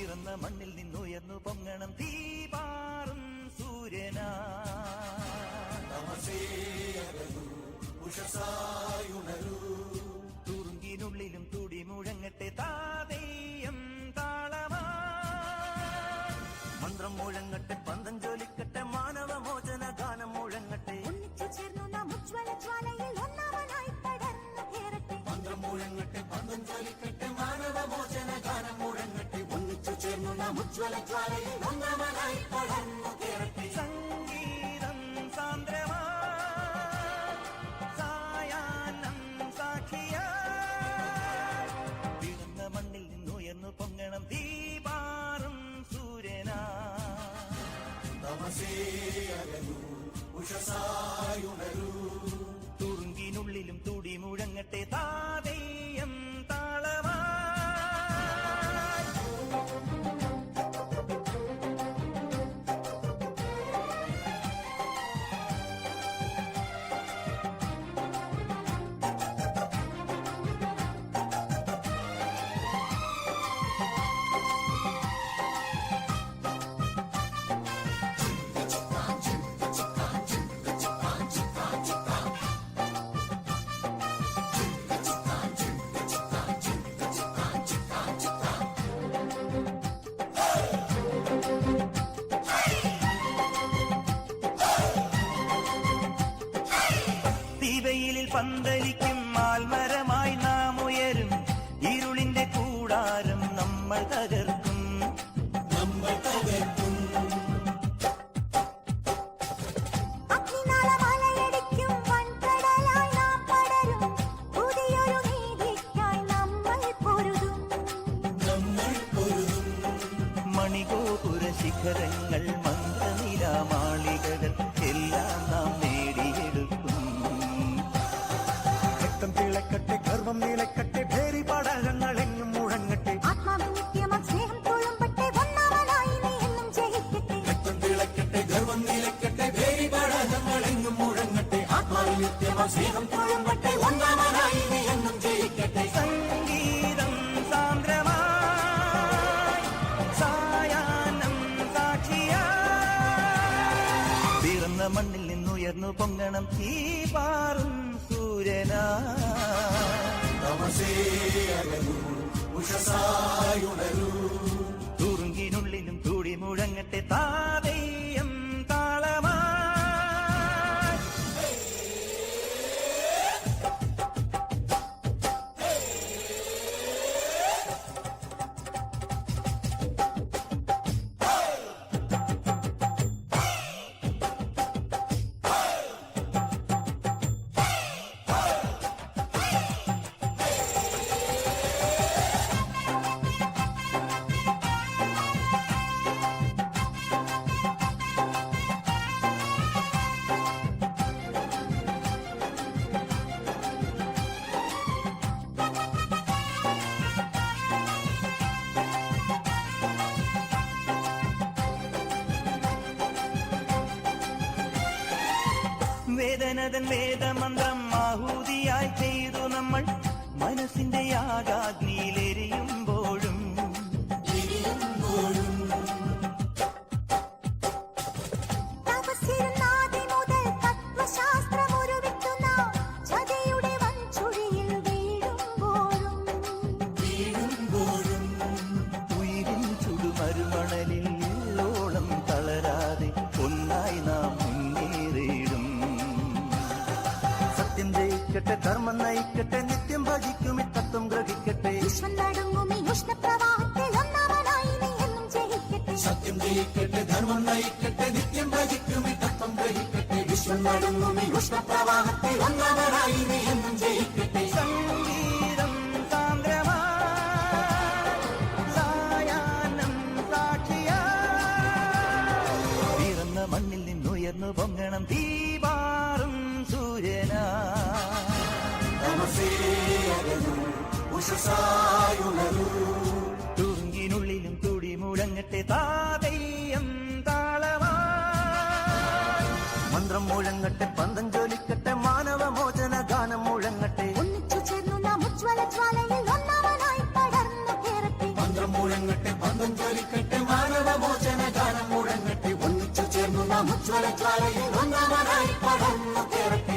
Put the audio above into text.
പിറന്ന മണ്ണിൽ നിന്നുയർന്നു പൊങ്ങണം തീപാറും സൂര്യനാ. തുറുങ്കിനുള്ളിലും തുടി മുഴങ്ങട്ടെ താതെയ്യം താളമാ. മന്ത്രം മുഴങ്ങട്ടെ പന്തം ജോലിക്കട്ടെ മാനവമോചന ഗാനം മുഴങ്ങട്ടെ. ഒന്നിച്ചു ചേർന്നു നാം ഉജ്വല ജ്വാലയിൽ ഒന്നാമനായി പടർന്നു കേറട്ടെ. മന്ത്രം മുഴങ്ങട്ടെ പന്തം ജോലിക്കട്ടെ മാനവമോചന ഗാനം മുഴങ്ങട്ടെ. ഒന്നിച്ചു ചേർന്നു നാം ഉജ്വല ജ്വാലയിൽ ഒന്നാമനായി പടർന്നു കേറട്ടെ. സംഗീതം സാന്ദ്രമാ സായാഹ്നം സാക്ഷിയാ. പിറന്ന മണ്ണിൽ നിന്നുയർന്നു പൊങ്ങണം തീപാറും സൂര്യനാ. തുറുങ്കിനുള്ളിലും തുടി മുഴങ്ങട്ടെ താതെയ്യം താളമാ. തീവെയിലിൽ പന്തലിക്കും മാൽമരമായി നാം ഉയരും. ഇരുളിന്റെ കൂടാരം നമ്മൾ തകർക്കും. അഗ്നിനാളമലയടിക്കും വൻകടലായി നാം പടരും. പുതിയൊരു നീതിക്കായി നമ്മൾ പൊരുതും. മണിഗോപുര ശിഖരങ്ങൾ മന്ത്രനിലാമാളികകൾ എല്ലാം നാം നേടിയെടുക്കും. രക്തം തിളക്കട്ടെ ഗർവം നിലക്കട്ടെ ഭേരി പടകങ്ങൾ എങ്ങും മുഴങ്ങട്ടെ. ആത്മാവിൻ നിത്യമാം സ്നേഹം തുളുമ്പട്ടെ ഒന്നാമനായി നീ എന്നും ജയിക്കട്ടെ. രക്തം തിളക്കട്ടെ ഗർവം നിലക്കട്ടെ ഭേരി പടകങ്ങൾ എങ്ങും മുഴങ്ങട്ടെ. ആത്മാവിൽ നിത്യമാം സ്നേഹം തുളുമ്പട്ടെ ഒന്നാമനായി നീ എന്നും ജയിക്കട്ടെ. സംഗീതം സാന്ദ്രമായി സായാഹ്നം സാക്ഷിയാ. പിറന്ന മണ്ണിൽ നിന്നുയർന്നു പൊങ്ങണം തീപാറും സൂര്യനാ. തുറുങ്കിനുള്ളിലും തുടി മുഴങ്ങട്ടെ താതെയ്യം താളമാ. വേദനതൻ വേദമന്ത്രം ആഹൂതിയായി ചെയ്തു നമ്മൾ. മനസ്സിന്റെ യാഗാഗ്നിയിലെരിയുമ്പോഴും തപസ്സിരുന്നാദി മുതൽ തത്വശാസ്ത്രമുരുവിട്ടുന്ന ചതിയുടെ വൻചുഴിയിൽ വീഴുമ്പോഴും ഉയിരിൻ ചുടുമരുമണലിൽ ഓളം തളരാതെ ഒന്നായി നാം മുന്നേറിയിടും. സത്യം ജയിക്കട്ടെ ധർമ്മം നയിക്കട്ടെ നിത്യം ഭജിക്കും തത്വം ഗ്രഹിക്കട്ടെ. വിശ്വം നടുങ്ങും ഈ ഉഷ്ണപ്രവാഹത്തിൽ ഒന്നാമനായി നീ എന്നും ജയിക്കട്ടെ. സത്യം ജയിക്കട്ടെ ധർമ്മം നയിക്കട്ടെ നിത്യം ഭജിക്കും തത്വം ഗ്രഹിക്കട്ടെ. വിശ്വം നടുങ്ങും ഈ ഉഷ്ണപ്രവാഹത്തിൽ ഒന്നാമനായി നീ എന്നും ജയിക്കട്ടെ. സംഗീതം സാന്ദ്രമായി സായാഹ്നം സാക്ഷിയാ. പിറന്ന മണ്ണിൽ നിന്നുയർന്നു പൊങ്ങണം തീപാറും സൂര്യനാ. തുറുങ്കിനുള്ളിലും തുടി മുഴങ്ങട്ടെ താതെയ്യം താളമാ. മന്ത്രം മുഴങ്ങട്ടെ പന്തം ജോലിക്കട്ടെ മാനവമോചന ഗാനം മുഴങ്ങട്ടെ. ഒന്നിച്ചു ചേർന്നു നാം ഉജ്വല ജ്വാലയിൽ ഒന്നാമനായി പടർന്നു കേറട്ടെ. മന്ത്രം മുഴങ്ങട്ടെ പന്തം ജ്വലിക്കട്ടെ മാനവമോചന ഗാനം മുഴങ്ങട്ടെ ഒന്നിച്ചു ചേർന്നു നാം ഉജ്ജ്വല ജ്വാലയിൽ ഒന്നാമനായി പടർന്നു കേറട്ടെ